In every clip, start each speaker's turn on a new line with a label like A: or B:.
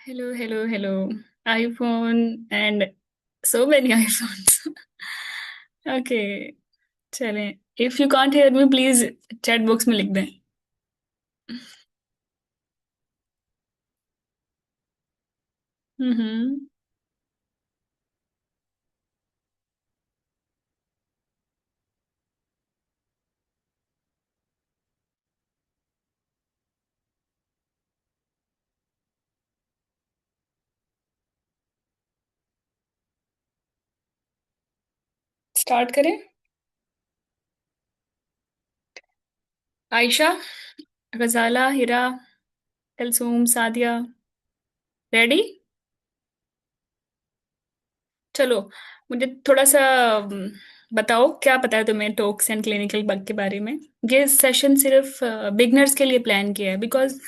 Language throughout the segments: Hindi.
A: Hello, hello, hello. iPhone and so many iPhones. Okay, चलें. If you can't hear me, please chat box में लिख दें. हम्म. स्टार्ट करें. आयशा, गजाला, हिरा, कलसूम, सादिया. रेडी? चलो. मुझे थोड़ा सा बताओ क्या पता है तुम्हें टोक्स एंड क्लिनिकल बग के बारे में. ये सेशन सिर्फ बिगनर्स के लिए प्लान किया है बिकॉज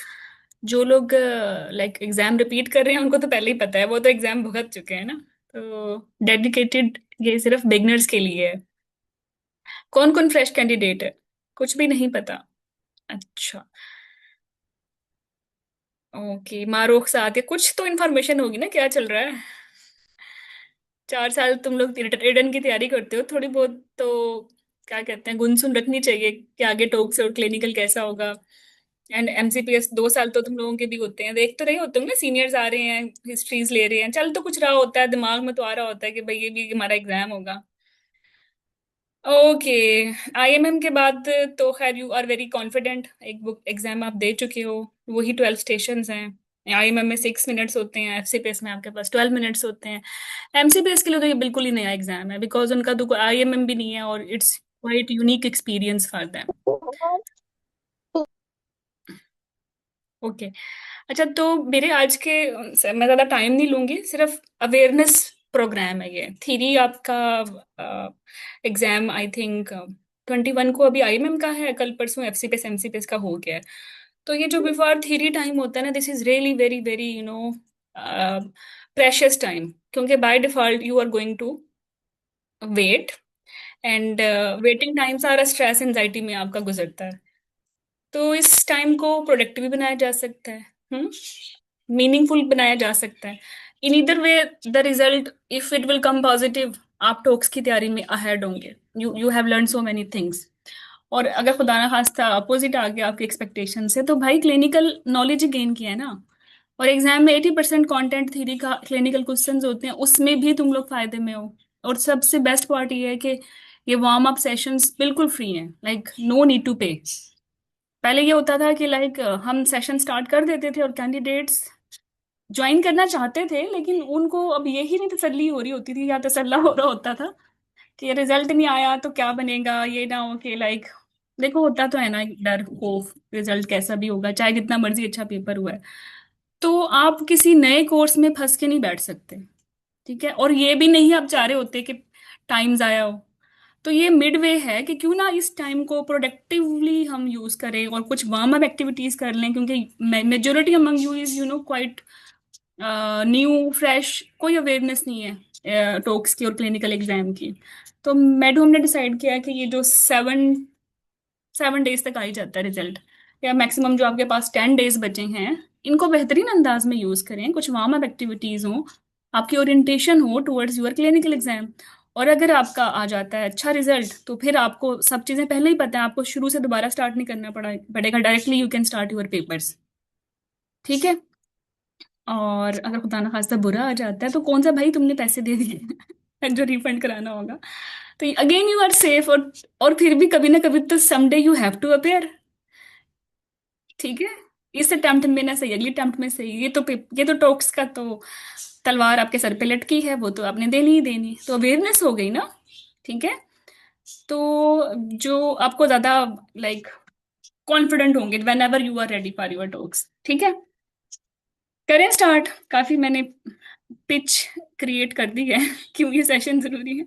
A: जो लोग लाइक एग्जाम रिपीट कर रहे हैं उनको तो पहले ही पता है, वो तो एग्जाम भुगत चुके हैं ना. तो डेडिकेटेड ये सिर्फ बिगनर्स के लिए है. कौन कौन फ्रेश कैंडिडेट है? कुछ भी नहीं पता? अच्छा. ओके, मारूख साथ है, कुछ तो इन्फॉर्मेशन होगी ना क्या चल रहा है. 4 साल तुम लोग रिटर्न की तैयारी करते हो, थोड़ी बहुत तो क्या कहते हैं गुनसुन रखनी चाहिए कि आगे टोक्स और क्लिनिकल कैसा होगा. एंड एमसीपीएस 2 साल तो तुम लोगों के भी होते हैं, देख तो रहे होते हो ना, सीनियर्स आ रहे हैं, हिस्ट्रीज ले रहे हैं, चल तो कुछ रहा होता है दिमाग में, तो आ रहा होता है कि भाई ये भी हमारा एग्जाम होगा. ओके. आईएमएम के बाद तो खैर यू आर वेरी कॉन्फिडेंट, एक बुक एग्जाम आप दे चुके हो. वही 12 स्टेशंस हैं. आईएमएम में 6 मिनट्स होते हैं, एफसीपीएस में आपके पास 12 मिनट्स होते हैं. एमसीपीएस के लिए तो ये बिल्कुल ही नया एग्जाम है बिकॉज उनका तो कोई आईएमएम भी नहीं है और it's quite unique experience for them. Okay. अच्छा, तो मेरे आज के मैं ज़्यादा टाइम नहीं लूंगी, सिर्फ अवेयरनेस प्रोग्राम है ये. थीरी आपका एग्जाम आई थिंक 21 को अभी आईएमएम का है, कल परसों एफसीपीएस एमसीपीएस का हो गया है. तो ये जो बिफोर थीरी टाइम होता है ना, this is really very very precious time, क्योंकि by default you are going to wait. And waiting time सारा स्ट्रेस एंजाइटी में आपका गुजरता है. तो इस टाइम को प्रोडक्टिव भी बनाया जा सकता है. हम्म. मीनिंगफुल बनाया जा सकता है. इन इधर way the result if it will come positive, आप टॉक्स की तैयारी में अहेड होंगे. You have learn so many things. और अगर खुदा ना खास्ता अपोजिट आ गया आपके एक्सपेक्टेशन से, तो भाई क्लिनिकल नॉलेज गेन किया है ना. और एग्जाम में 80% कॉन्टेंट थ्योरी का क्लिनिकल क्वेश्चंस होते हैं, उसमें भी तुम लोग फायदे में हो. और सबसे बेस्ट पार्ट ये है कि ये वार्म अप सेशंस बिल्कुल फ्री हैं, लाइक नो नीड टू पे. पहले ये होता था कि लाइक हम सेशन स्टार्ट कर देते थे और कैंडिडेट्स ज्वाइन करना चाहते थे, लेकिन उनको अब यही नहीं तसल्ली हो रही होती थी या तसल्ला हो रहा होता था कि रिजल्ट नहीं आया तो क्या बनेगा, ये ना हो कि लाइक देखो होता तो है ना डर खौफ, रिजल्ट कैसा भी होगा चाहे जितना मर्जी अच्छा पेपर हुआ है. तो आप किसी नए कोर्स में फंस के नहीं बैठ सकते. ठीक है, और ये भी नहीं आप चाह रहे होते कि टाइम जाया हो. तो ये मिड वे है कि क्यों ना इस टाइम को प्रोडक्टिवली हम यूज करें और कुछ वार्म अप एक्टिविटीज कर लें, क्योंकि majority among you is quite new fresh, कोई अवेयरनेस नहीं है टॉक्स की और क्लिनिकल एग्जाम की. तो मैडम ने डिसाइड किया कि ये जो 7 7 डेज तक आ ही जाता है रिजल्ट, या मैक्सिमम जो आपके पास 10 डेज बचे हैं, इनको बेहतरीन अंदाज में यूज करें, कुछ वार्म अप एक्टिविटीज हो, आपकी ओरिएंटेशन हो टुवर्ड्स योर क्लिनिकल एग्जाम. और अगर आपका आ जाता है अच्छा रिजल्ट, तो फिर आपको सब चीजें पहले ही पता है, आपको शुरू से दोबारा स्टार्ट नहीं करना पड़ेगा, directly you can start your papers. ठीक है. और अगर खुदा ना खास्ता बुरा आ जाता है, तो कौन सा भाई तुमने पैसे दे दिए जो रिफंड कराना होगा. तो अगेन यू आर सेफ. और फिर भी कभी ना कभी तो someday you have to appear. ठीक है. इस अटेम्प्ट में ना सही, अगली अटेम्प्ट में सही, ये तो टॉक्स का तो तलवार आपके सर पे लटकी है, वो तो आपने देनी ही देनी, तो अवेयरनेस हो गई ना. ठीक है. तो जो आपको ज्यादा लाइक कॉन्फिडेंट होंगे whenever you are ready for your talks. ठीक है. करें स्टार्ट. काफी मैंने पिच क्रिएट कर दी है क्यों ये सेशन जरूरी है.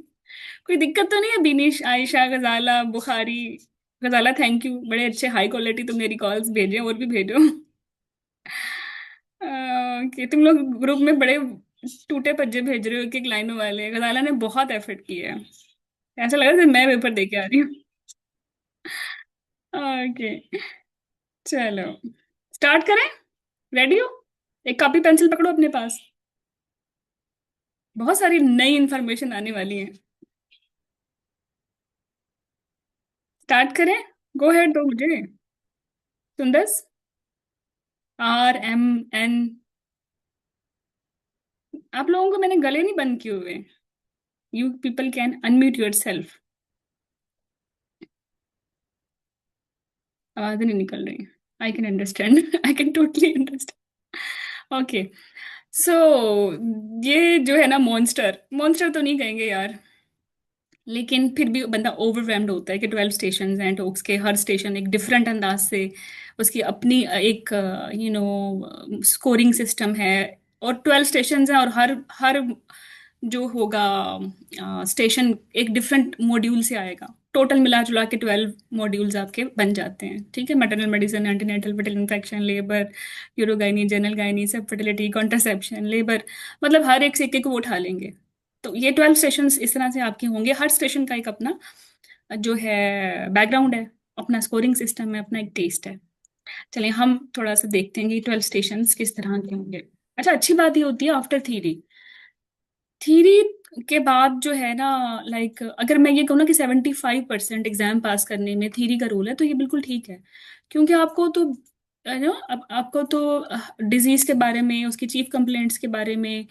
A: कोई दिक्कत तो नहीं है बिनिश, आयशा, गजाला, बुखारी. गजाला थैंक यू, बड़े अच्छे हाई क्वालिटी तुम मेरी कॉल्स भेजे और भी भेजो. कि तुम लोग ग्रुप में बड़े टूटे पज्जे भेज रहे हो एक एक लाइनों वाले. गजाला ने बहुत एफर्ट किया है, ऐसा लग रहा है मैं पेपर दे के आ रही हूँ. ओके. चलो स्टार्ट करें. रेडी हो? एक कॉपी पेंसिल पकड़ो अपने पास, बहुत सारी नई इंफॉर्मेशन आने वाली है। स्टार्ट करें? गो हेड दो मुझे। सुंदस। RMN। आप लोगों को मैंने गले नहीं बंद किए हुए। You people can unmute yourself. आवाज नहीं निकल रही। I can understand. I can totally understand. Okay. So ये जो है ना, मॉन्स्टर मॉन्स्टर तो नहीं कहेंगे यार, लेकिन फिर भी बंदा ओवरवेल्म्ड होता है कि 12 स्टेशन हैं, टोक्स के हर स्टेशन एक डिफरेंट अंदाज से उसकी अपनी एक स्कोरिंग सिस्टम है। और 12 स्टेशन हैं, और हर हर जो होगा स्टेशन एक डिफरेंट मॉड्यूल से आएगा। टोटल मिला जुला के 12 मॉड्यूल्स आपके बन जाते हैं, ठीक है। Maternal medicine, antenatal, fetal infection, labour, urogynae, general gynae, sub fertility, contraception, labour, मतलब हर एक सिक्के को वो उठा लेंगे। तो ये 12 स्टेशन इस तरह से आपके होंगे। हर स्टेशन का एक अपना जो है बैकग्राउंड है, अपना स्कोरिंग सिस्टम है, अपना एक टेस्ट है। चलिए हम थोड़ा सा देखते हैं कि 12 स्टेशन किस तरह के होंगे। अच्छा, अच्छी बात ये होती है आफ्टर थ्योरी, थ्योरी के बाद जो है ना, लाइक अगर मैं ये कहूँ ना कि 75% एग्जाम पास करने में थ्योरी का रोल है, तो ये बिल्कुल ठीक है। क्योंकि आपको तो नो, अब आपको तो डिजीज के बारे में, उसकी चीफ कंप्लेंट्स के बारे में,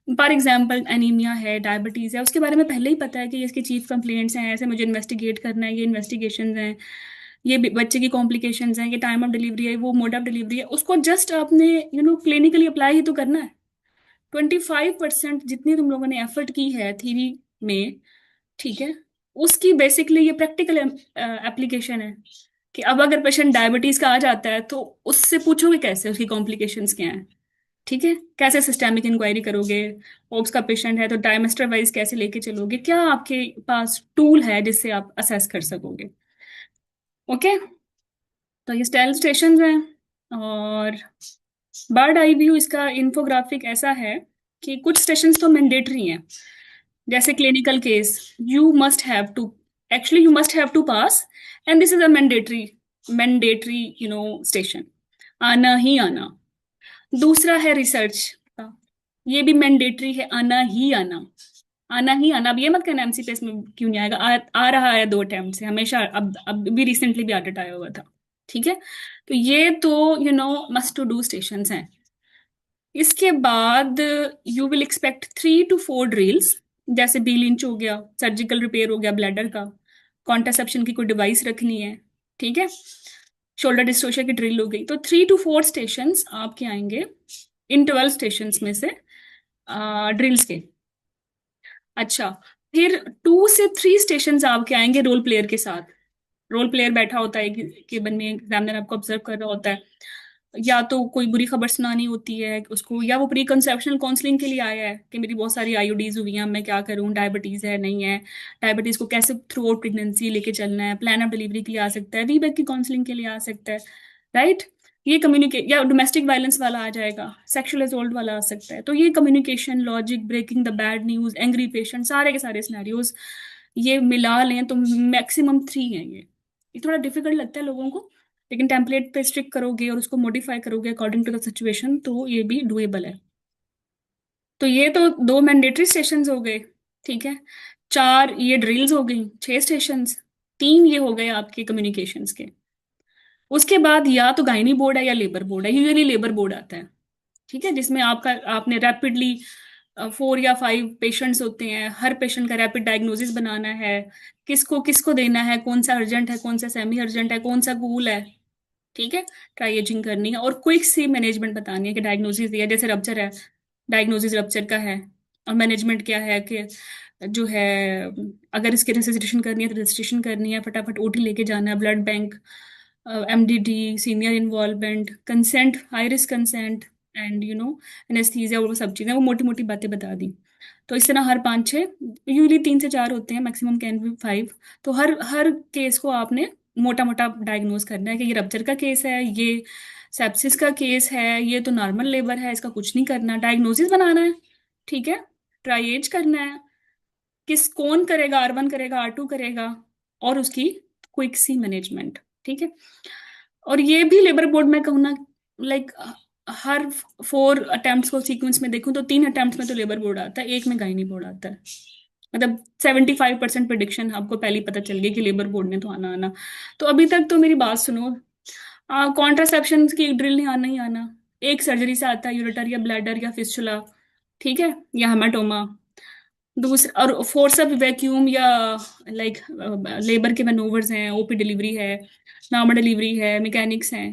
A: फॉर एग्जाम्पल एनीमिया है, डायबिटीज है, उसके बारे में पहले ही पता है कि ये इसकी चीफ कंप्लेंट्स हैं, ऐसे मुझे इन्वेस्टिगेट करना है, ये इन्वेस्टिगेशन हैं, ये बच्चे की कॉम्प्लिकेशंस हैं, ये टाइम ऑफ डिलीवरी है, वो मोड ऑफ डिलीवरी है, उसको जस्ट आपने क्लिनिकली अप्लाई ही तो करना है। 25% जितनी तुम लोगों ने एफर्ट की है थीरी में, ठीक है, उसकी बेसिकली ये प्रैक्टिकल एप्लीकेशन है। कि अब अगर पेशेंट डायबिटीज का आ जाता है, तो उससे पूछोगे कैसे उसकी कॉम्प्लिकेशंस क्या हैं, ठीक है, कैसे सिस्टेमिक इंक्वायरी करोगे। ओब्स का पेशेंट है तो डायमेस्टर वाइज कैसे लेके चलोगे, क्या आपके पास टूल है जिससे आप असेस कर सकोगे। ओके। तो ये स्टाइल स्टेशन हैं। और बर्ड आई व्यू इसका इंफोग्राफिक ऐसा है कि कुछ स्टेशंस तो मैंडेटरी हैं, जैसे clinical case, you must have to, actually you must have to pass, and this is a mandatory station, आना ही आना। दूसरा है रिसर्च का, ये भी मैंडेटरी है, आना ही आना। आना ही आना, अब ये मत कहना MCPS में क्यों नहीं आएगा, आ रहा है 2 अटेम्प्ट से हमेशा, अब भी रिसेंटली भी ऑडिट आया हुआ था, ठीक है। तो ये तो मस्ट टू डू स्टेशंस हैं। इसके बाद you will expect 3 to 4 drills, जैसे बी लिंच हो गया, सर्जिकल रिपेयर हो गया ब्लैडर का, कॉन्ट्रासेप्शन की कोई डिवाइस रखनी है, ठीक है, शोल्डर डिस्टोशिया की ड्रिल हो गई। तो 3 to 4 स्टेशंस आपके आएंगे इन 12 स्टेशंस में से, ड्रिल्स के। अच्छा, फिर 2 से 3 स्टेशंस आपके आएंगे रोल प्लेयर के साथ। रोल प्लेयर बैठा होता है कि बन में, एग्जामिनर आपको ऑब्जर्व कर रहा होता है, या तो कोई बुरी खबर सुनानी होती है उसको, या वो प्री कंसेप्शनल काउंसलिंग के लिए आया है कि मेरी बहुत सारी IUDs हुई हैं, मैं क्या करूं, डायबिटीज है नहीं है, डायबिटीज को कैसे थ्रू आउट प्रेगनेंसी लेके चलना है, प्लान ऑफ डिलीवरी के लिए आ सकता है, वीबैक की काउंसलिंग के लिए आ सकता है, राइट। ये कम्युनिकेट, या डोमेस्टिक वायलेंस वाला आ जाएगा, सेक्सुअल असोल्ट वाला आ सकता है। तो ये communication, logic, breaking the bad news, angry patient, सारे के सारे सिनेरियोज ये मिला लें तो मैक्सिमम 3 हैं ये थोड़ा डिफिकल्ट लगता है लोगों को, लेकिन टेम्पलेट पे स्टिक करोगे और उसको मॉडिफाई करोगे अकॉर्डिंग टू द सिचुएशन, तो ये भी डुएबल है। तो ये तो 2 मैंडेटरी स्टेशंस हो गए, ठीक है। 4 ये ड्रिल्स हो गई, 6 स्टेशंस। 3 ये हो गए आपके कम्युनिकेशंस के। उसके बाद या तो गायनी बोर्ड है या लेबर बोर्ड है, यूजुअली लेबर बोर्ड आता है, ठीक है, जिसमें आपका आपने रैपिडली 4 या 5 पेशेंट्स होते हैं, हर पेशेंट का रैपिड डायग्नोसिस बनाना है, किसको किसको देना है, कौन सा अर्जेंट है, कौन सा सेमी अर्जेंट है, कौन सा कूल है, ठीक है, ट्राइएजिंग करनी है, और क्विक सी मैनेजमेंट बतानी है कि डायग्नोसिस दिया, जैसे रप्चर है, डायग्नोसिस रप्चर का है, और मैनेजमेंट क्या है कि जो है, अगर इसकी रेसिसिटेशन करनी है तो रेसिसिटेशन करनी है, फटाफट OT लेके जाना है, blood bank, MDD, senior involvement, consent, high risk consent, and anaesthesia, वो सब चीज़ें, वो मोटी मोटी बातें बता दी। तो इस तरह हर 5-6, यूजली 3 से 4 होते हैं, मैक्सिमम कैन बी 5। तो हर हर केस को आपने मोटा मोटा डायग्नोज करना है कि ये रप्चर का केस है, ये सेप्सिस का केस है, ये तो नॉर्मल लेबर है, इसका कुछ नहीं करना, डायग्नोसिस बनाना है, ठीक है, ट्राइएज करना है, किस कौन करेगा, R1 करेगा, R2 करेगा, और उसकी क्विक सी मैनेजमेंट, ठीक है। और ये भी लेबर बोर्ड में कहूँ ना, लाइक हर 4 अटेम्प्ट्स को सीक्वेंस में देखूं तो 3 अटेम्प्ट्स में तो लेबर बोर्ड आता है, एक में गाइनी बोर्ड आता है। मतलब 75% प्रिडिक्शन आपको पहले ही पता चल गई कि लेबर बोर्ड ने तो आना आना। तो अभी तक तो मेरी बात सुनो, कॉन्ट्रासेप्शन की ड्रिल नहीं आना ही आना। एक सर्जरी से आता है, यूरेटर या ब्लैडर या फिस्टुला, ठीक है, या हेमाटोमा। दूसरा और फोर्सअप वैक्यूम या लाइक लेबर के मैनोवर्स हैं, ओपी डिलीवरी है, नॉर्मल डिलीवरी है, मैकेनिक्स हैं।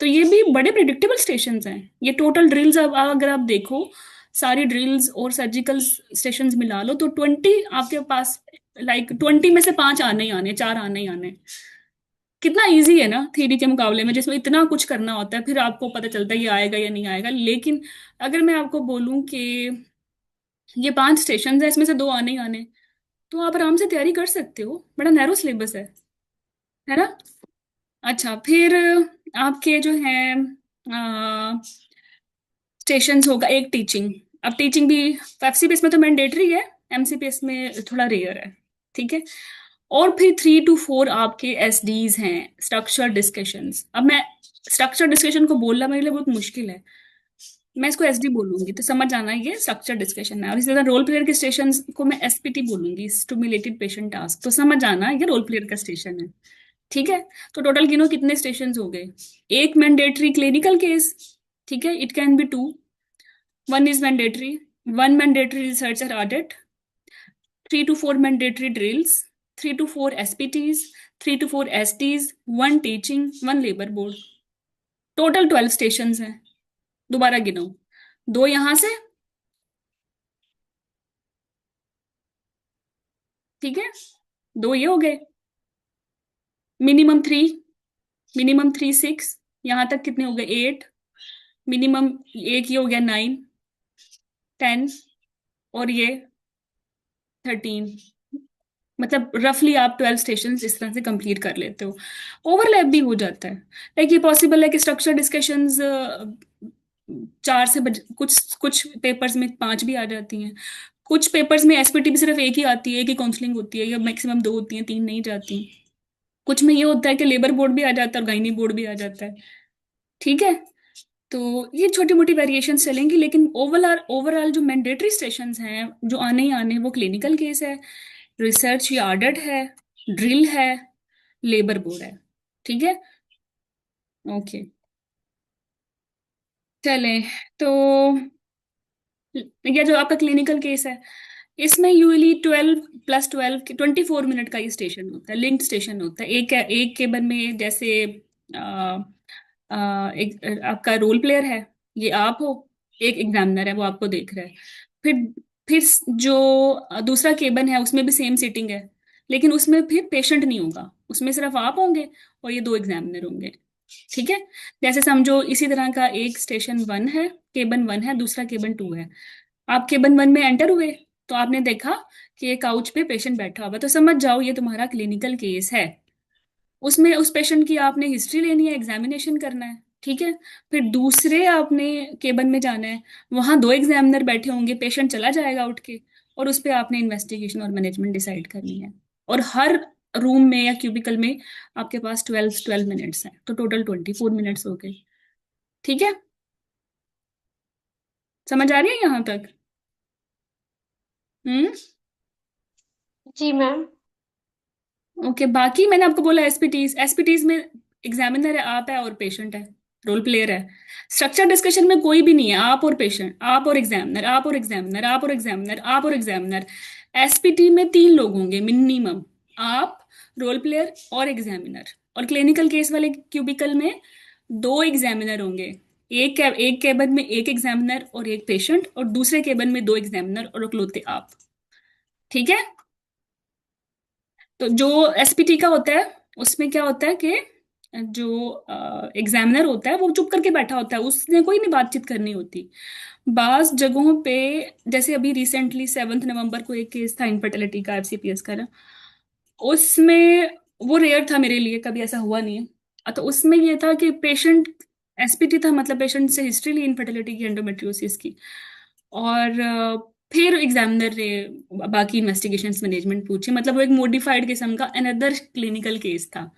A: तो ये भी बड़े प्रिडिक्टेबल स्टेशंस हैं। ये टोटल ड्रिल्स, अब अगर आप देखो सारी ड्रिल्स और सर्जिकल स्टेशंस मिला लो तो 20 आपके पास, लाइक 20 में से 5 आने ही आने, 4 आने ही आने। कितना इजी है ना थ्योरी के मुकाबले में, जिसमें इतना कुछ करना होता है, फिर आपको पता चलता है ये आएगा या नहीं आएगा। लेकिन अगर मैं आपको बोलूं कि ये 5 स्टेशन है, इसमें से 2 आने ही आने, तो आप आराम से तैयारी कर सकते हो। बड़ा नैरो सिलेबस है ना। अच्छा, फिर आपके जो है स्टेशंस होगा एक टीचिंग। अब टीचिंग भी एफसीपीएस में तो मैंडेटरी है, एमसीपीएस में थोड़ा रेयर है, ठीक है। और फिर 3 to 4 आपके एसडीज हैं, स्ट्रक्चर डिस्कशंस। अब मैं स्ट्रक्चर डिस्कशन को बोलना मेरे लिए बहुत मुश्किल है, मैं इसको एसडी बोलूंगी, तो समझ जाना ये स्ट्रक्चर डिस्कशन है। और इसी तरह रोल प्लेयर के स्टेशन को मैं एसपीटी बोलूंगी, स्टिमुलेटेड पेशेंट टास्क, तो समझ जाना ये रोल प्लेयर का स्टेशन है, ठीक है। तो टोटल गिनो कितने स्टेशन हो गए। एक मैंडेटरी क्लिनिकल केस, ठीक है, it can be 2, 1 is mandatory, 1 mandatory researcher audit, 3 to 4 mandatory drills, 3 to 4 एसपीटीज, 3 to 4 STs, 1 teaching, 1 labour board. Total 12 station हैं। दोबारा गिनो, 2 यहां से, ठीक है, 2 ये हो गए, मिनिमम 3, मिनिमम 3 6, यहां तक कितने हो गए 8, मिनिमम एक ये हो गया 9 10, और ये 13। मतलब रफली आप 12 स्टेशन इस तरह से कंप्लीट कर लेते हो। ओवरलैप भी हो जाता है, लाइक ये पॉसिबल है कि स्ट्रक्चर डिस्कशंस 4 से कुछ कुछ पेपर्स में 5 भी आ जाती हैं। कुछ पेपर्स में एसपीटी भी सिर्फ एक ही आती है, एक ही काउंसलिंग होती है, या मैक्सिमम 2 होती हैं, 3 नहीं जाती। कुछ में ये होता है कि लेबर बोर्ड भी आ जाता है और गाइनी बोर्ड भी आ जाता है, ठीक है। तो ये छोटी मोटी वेरिएशंस चलेंगी, लेकिन ओवरऑल ओवरऑल जो मैंडेटरी सेशंस हैं जो आने ही आने, वो क्लिनिकल केस है, रिसर्च या ऑडिट है, ड्रिल है, लेबर बोर्ड है, ठीक है। ओके, चलें। तो ये जो आपका क्लिनिकल केस है, इसमें यूजली 12 + 12 24 मिनट का ये स्टेशन होता है, लिंक्ड स्टेशन होता है। एक केबन में जैसे आ, एक आपका रोल प्लेयर है, ये आप हो, एक एग्जामिनर है वो आपको देख रहा है। फिर फिर जो दूसरा केबन है उसमें भी सेम सीटिंग है, लेकिन उसमें फिर पेशेंट नहीं होगा, उसमें सिर्फ आप होंगे और ये 2 एग्जामिनर होंगे, ठीक है। जैसे समझो इसी तरह का एक स्टेशन 1 है, केबन 1 है, दूसरा केबन 2 है। आप केबन 1 में एंटर हुए तो आपने देखा कि एक काउच पे पेशेंट बैठा हुआ, तो समझ जाओ ये तुम्हारा क्लिनिकल केस है। उसमें उस पेशेंट की आपने हिस्ट्री लेनी है, एग्जामिनेशन करना है, ठीक है। फिर दूसरे आपने केबन में जाना है, वहां 2 एग्जामिनर बैठे होंगे, पेशेंट चला जाएगा उठ के, और उस पे आपने इन्वेस्टिगेशन और मैनेजमेंट डिसाइड करनी है। और हर रूम में या क्यूबिकल में आपके पास 12 12 मिनट्स हैं, तो टोटल 24 मिनट्स हो गए, ठीक है। समझ आ रही है यहाँ तक? हम्म।
B: जी मैम।
A: ओके, बाकी मैंने आपको बोला एसपीटीज, एसपीटीज में एग्जामिनर है, आप है और पेशेंट है, रोल प्लेयर है। स्ट्रक्चर डिस्कशन में कोई भी नहीं है, आप और पेशेंट, आप और एग्जामिनर, आप और एग्जामिनर, आप और एग्जामिनर, आप और एग्जामिनर। एसपीटी में 3 लोग होंगे मिनिमम, आप, रोल प्लेयर और एग्जामिनर। और क्लिनिकल केस वाले क्यूबिकल में 2 एग्जामिनर होंगे, एक केबन में एक एग्जामिनर और एक पेशेंट, और दूसरे केबन में 2 एग्जामिनर और इकलौते आप, ठीक है। तो जो एसपीटी का होता है उसमें क्या होता है कि जो एग्जामिनर होता है वो चुप करके बैठा होता है, उसने कोई नहीं बातचीत करनी होती। बास जगहों पे, जैसे अभी रिसेंटली 7 नवंबर को एक केस था इनफर्टिलिटी का, एफसीपीएस का ना, उसमें वो रेयर था मेरे लिए, कभी ऐसा हुआ नहीं है। तो उसमें ये था कि पेशेंट एसपीटी था, मतलब पेशेंट से हिस्ट्री ली इनफर्टिलिटी की, एंडोमेट्रियोसिस की। और फिर एग्जामिनर ने बाकी इन्वेस्टिगेशंस मैनेजमेंट पूछे, मतलब वो एक मॉडिफाइड किस्म का अनदर क्लिनिकल केस था।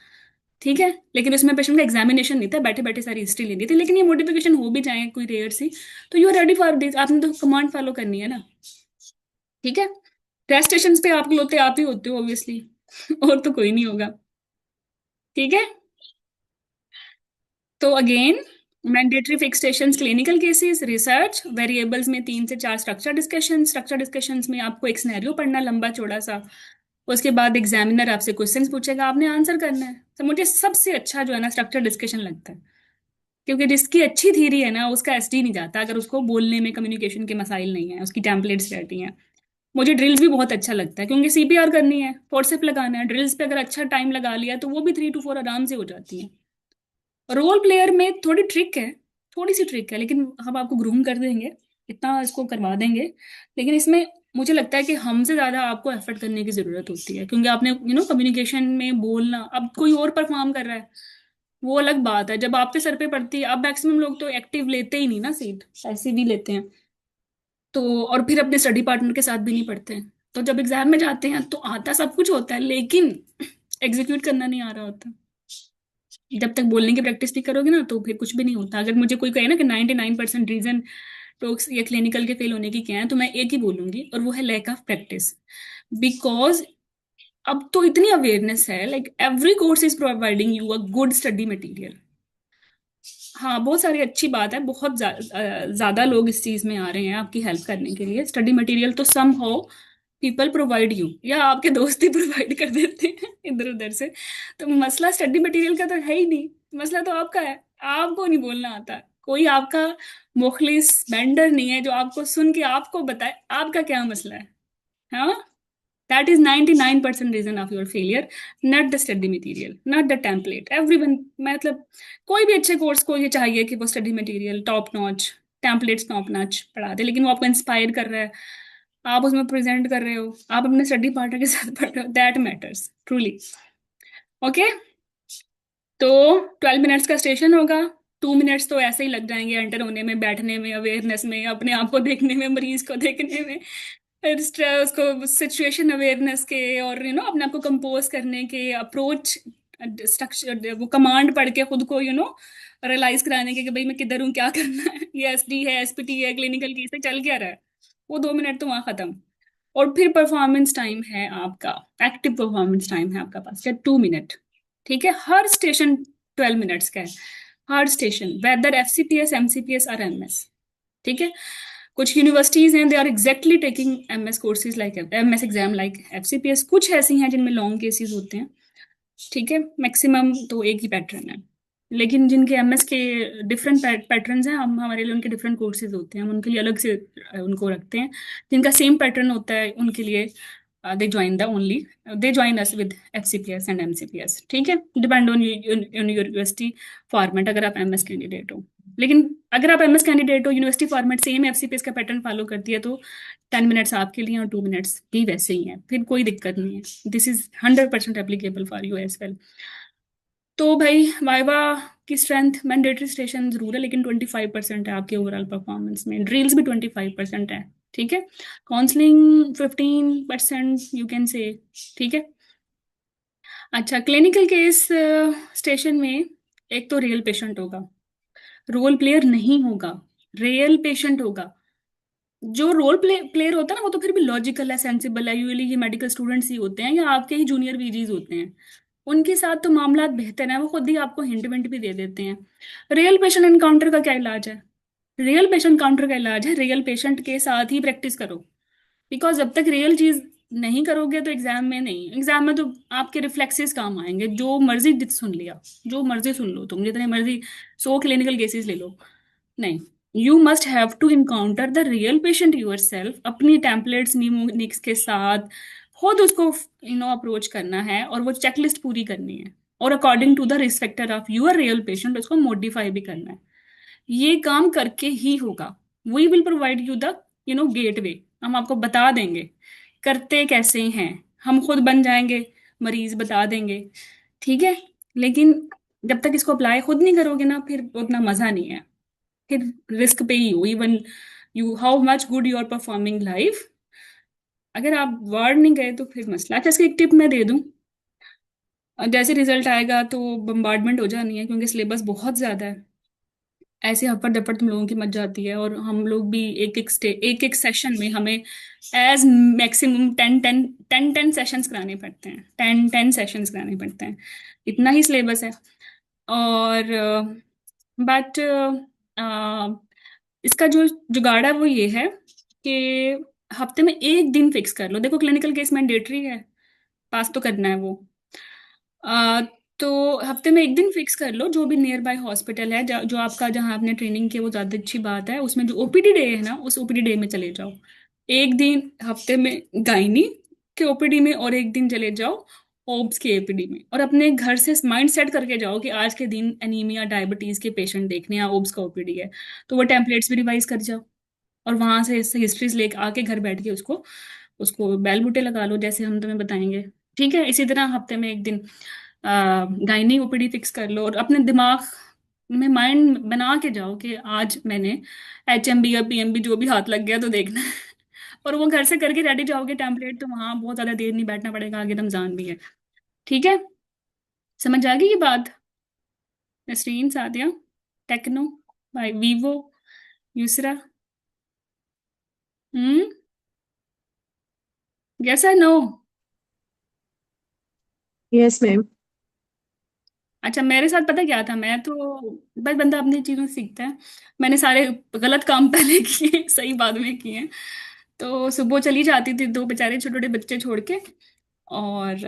A: ठीक है, लेकिन उसमें पेशेंट का एग्जामिनेशन नहीं था, बैठे बैठे सारी हिस्ट्री लेनी थी। लेकिन ये मोटिफिकेशन हो भी जाए कोई रेयर सी, तो you are ready for this, आपने तो कमांड फॉलो करनी है ना। ठीक है। टेस्ट स्टेशन पे आप होते आप ही होते हो ऑब्वियसली। और तो कोई नहीं होगा। ठीक है। तो again, mandatory फिक्सेशंस, clinical cases, research variables में 3 से 4 स्ट्रक्चर डिस्कशन। स्ट्रक्चर डिस्कशंस में आपको एक सिनेरियो पढ़ना लंबा चौड़ा सा, उसके बाद एग्जामिनर आपसे क्वेश्चंस पूछेगा, आपने आंसर करना है। तो मुझे सबसे अच्छा जो है ना स्ट्रक्चर डिस्कशन लगता है, क्योंकि जिसकी अच्छी थीरी है ना उसका एसडी नहीं जाता अगर उसको बोलने में कम्युनिकेशन के मसाइल नहीं है, उसकी टेम्पलेट्स रहती हैं। मुझे ड्रिल्स भी बहुत अच्छा लगता है, क्योंकि सीपीआर करनी है, फोर्सेप लगाना है, ड्रिल्स पे अगर अच्छा टाइम लगा लिया तो वो भी 3 to 4 आराम से हो जाती है। रोल प्लेयर में थोड़ी ट्रिक है, थोड़ी सी ट्रिक है, लेकिन हम आपको ग्रूम कर देंगे, इतना इसको करवा देंगे। लेकिन इसमें मुझे लगता है कि हमसे ज्यादा आपको एफर्ट करने की जरूरत होती है, क्योंकि आपने कम्युनिकेशन में बोलना, अब कोई और परफॉर्म कर रहा है, वो अलग बात है। जब आप पे सर पे पड़ती है, अब मैक्सिमम लोग तो एक्टिव लेते ही नहीं ना सीट, ऐसे भी लेते हैं। तो और फिर अपने स्टडी पार्टनर के साथ भी नहीं पढ़ते हैं। तो जब एग्जाम में जाते हैं तो आता सब कुछ होता है, लेकिन एग्जीक्यूट करना नहीं आ रहा होता। जब तक बोलने की प्रैक्टिस नहीं करोगे ना तो फिर कुछ भी नहीं होता। अगर मुझे कोई कहे ना कि 99% रीजन टॉक्स या क्लिनिकल के फेल होने की क्या है, तो मैं एक ही बोलूंगी, और वो है लैक ऑफ प्रैक्टिस। बिकॉज अब तो इतनी अवेयरनेस है, like every course is providing you a good study material. हाँ, बहुत सारी अच्छी बात है, बहुत ज्यादा लोग इस चीज में आ रहे हैं आपकी हेल्प करने के लिए। स्टडी मटेरियल तो सम हो पीपल प्रोवाइड यू, या आपके दोस्त ही प्रोवाइड कर देते हैं इधर उधर से। तो मसला स्टडी मटेरियल का तो है ही नहीं, मसला तो आपका है। आपको नहीं बोलना आता, कोई आपका मुखलिस बेंडर नहीं है जो आपको सुन के आपको बताए आपका क्या मसला है। हाँ, that is 99% reason of your failure, not the study material, not the template, everyone। मतलब कोई भी अच्छे कोर्स को ये चाहिए कि वो study material top notch, templates top notch पढ़ा दे, लेकिन वो आपको इंस्पायर कर रहा है, आप उसमें प्रेजेंट कर रहे हो, आप अपने स्टडी पार्टनर के साथ पढ़ रहे हो, दैट मैटर्स ट्रूली। ओके। तो 12 मिनट्स का स्टेशन होगा। 2 मिनट्स तो ऐसे ही लग जाएंगे एंटर होने में, बैठने में, अवेयरनेस में, अपने आप को देखने में, मरीज को देखने में, फिर स्ट्रेस को, सिचुएशन अवेयरनेस के, और अपने आप को कंपोज करने के, अप्रोच स्ट्रक्चर, वो कमांड पढ़ के खुद को रियलाइज कराने के कि भाई मैं किधर हूँ, क्या करना है, ये एसडी है, एसपीटी है, क्लिनिकल की से चल क्या रहा है। वो 2 मिनट तो वहां खत्म। और फिर परफॉर्मेंस टाइम है आपका, एक्टिव परफॉर्मेंस टाइम है आपका पास क्या, 2 मिनट। ठीक है, हर स्टेशन 12 मिनट्स का है, हर स्टेशन, वेदर एफसीपीएस, एमसीपीएस और एमएस। ठीक है। कुछ यूनिवर्सिटीज हैं, they are exactly taking MS courses like MS exam like FCPS, कुछ ऐसी हैं जिनमें लॉन्ग केसेस होते हैं। ठीक है, मैक्सिमम तो एक ही पैटर्न है। लेकिन जिनके एमएस के डिफरेंट पैटर्न्स हैं, हम हमारे लिए उनके डिफरेंट कोर्सेज होते हैं, हम उनके लिए अलग से उनको रखते हैं। जिनका सेम पैटर्न होता है उनके लिए they join the only, they join us with FCPS and MCPS. ठीक है, डिपेंड ऑन यूनिवर्सिटी फॉर्मेट, अगर आप एमएस कैंडिडेट हो। लेकिन अगर आप एमएस कैंडिडेट हो, यूनिवर्सिटी फॉर्मेट सेम एफसीपीएस का पैटर्न फॉलो करती है, तो 10 मिनट्स आपके लिए और 2 मिनट्स भी वैसे ही हैं, फिर कोई दिक्कत नहीं है। This is 100% applicable for you as well. तो भाई वाइवा की स्ट्रेंथ, मैंडेटरी स्टेशन जरूर है, लेकिन 25% है आपके ओवरऑल परफॉर्मेंस में, ड्रिल्स भी 25% है। ठीक है, काउंसलिंग 15% यू कैन से। ठीक है। अच्छा, क्लिनिकल केस स्टेशन में एक तो रियल पेशेंट होगा, रोल प्लेयर नहीं होगा, रियल पेशेंट होगा। जो रोल प्लेयर होता है ना, वो तो फिर भी लॉजिकल है, सेंसिबल है, यूजुअली ये मेडिकल स्टूडेंट्स ही होते हैं या आपके ही जूनियर वीजीज होते हैं। उनके साथ तो मामला बेहतर है, वो खुद ही आपको हिंट विंट भी दे देते हैं। रियल पेशेंट एनकाउंटर का क्या इलाज है? रियल पेशेंट काउंटर का इलाज है रियल पेशेंट के साथ ही प्रैक्टिस करो। बिकॉज जब तक रियल चीज नहीं करोगे तो एग्जाम में नहीं, एग्जाम में तो आपके रिफ्लेक्सेस काम आएंगे, जो मर्जी सुन लिया, जो मर्जी सुन लो, तुम जितने मर्जी 100 क्लिनिकल केसेस ले लो, नहीं। You must have to encounter the real patient yourself, अपनी टेम्पलेट्स निक्स के साथ खुद उसको अप्रोच करना है, और वो चेकलिस्ट पूरी करनी है, और according to the respective of your real patient उसको मॉडिफाई भी करना है। ये काम करके ही होगा। We will provide you the gateway, हम आपको बता देंगे करते कैसे हैं, हम खुद बन जाएंगे, मरीज बता देंगे। ठीक है। लेकिन जब तक इसको अप्लाई खुद नहीं करोगे ना, फिर उतना मजा नहीं है, फिर रिस्क पे ही हो। Even you how much good you are performing life, अगर आप वर्ड नहीं गए तो फिर मसला। अच्छा, इसकी एक टिप मैं दे दूं, जैसे रिजल्ट आएगा तो बम्बार्डमेंट हो जानी है, क्योंकि सिलेबस बहुत ज्यादा है। ऐसे हपड़ दपड़ तुम लोगों की मच जाती है, और हम लोग भी एक एक सेशन में हमें एज मैक्सिमम 10 सेशंस कराने पड़ते हैं, 10 सेशंस कराने पड़ते हैं। इतना ही सिलेबस है। और बट इसका जो जुगाड़ है वो ये है कि हफ्ते में एक दिन फिक्स कर लो। देखो, क्लिनिकल केस मैंडेटरी है, पास तो करना है वो। आ, तो हफ्ते में एक दिन फिक्स कर लो, जो भी नियर बाय हॉस्पिटल है, जो आपका, जहां आपने ट्रेनिंग की, वो ज्यादा अच्छी बात है। उसमें जो ओपीडी डे है ना, उस ओपीडी डे में चले जाओ। एक दिन हफ्ते में गायनी के ओपीडी में, और एक दिन चले जाओ ओब्स के ओपीडी में। और अपने घर से माइंड सेट करके जाओ कि आज के दिन एनीमिया डायबिटीज के पेशेंट देखने हैं, ओब्स का ओपीडी है। तो वो टेम्पलेट्स भी रिवाइज कर जाओ, और वहां से हिस्ट्रीज लेके आके घर बैठ के उसको उसको बैल बूटे लगा लो, जैसे हम तुम्हें बताएंगे। ठीक है, इसी तरह हफ्ते में एक दिन गायनी ओपीडी फिक्स कर लो, और अपने दिमाग में माइंड बना के जाओ कि आज मैंने एचएमबी या पीएमबी जो भी हाथ लग गया तो देखना है। और वो घर से करके रेडी जाओगे टेम्पलेट, तो वहां बहुत ज्यादा देर नहीं बैठना पड़ेगा, आगे रमजान भी है। ठीक है, समझ आ गई ये बात? नसरीन, सादिया, टेक्नो, भाई वीवो, यूसरा। हम्म। यस और नो?
B: Yes ma'am.
A: अच्छा, मेरे साथ पता क्या था, मैं तो बस, बंदा अपनी चीजों से सीखता है। मैंने सारे गलत काम पहले किए, सही बाद में किए। तो सुबह चली जाती थी, दो बेचारे छोटे छोटे बच्चे छोड़ के। और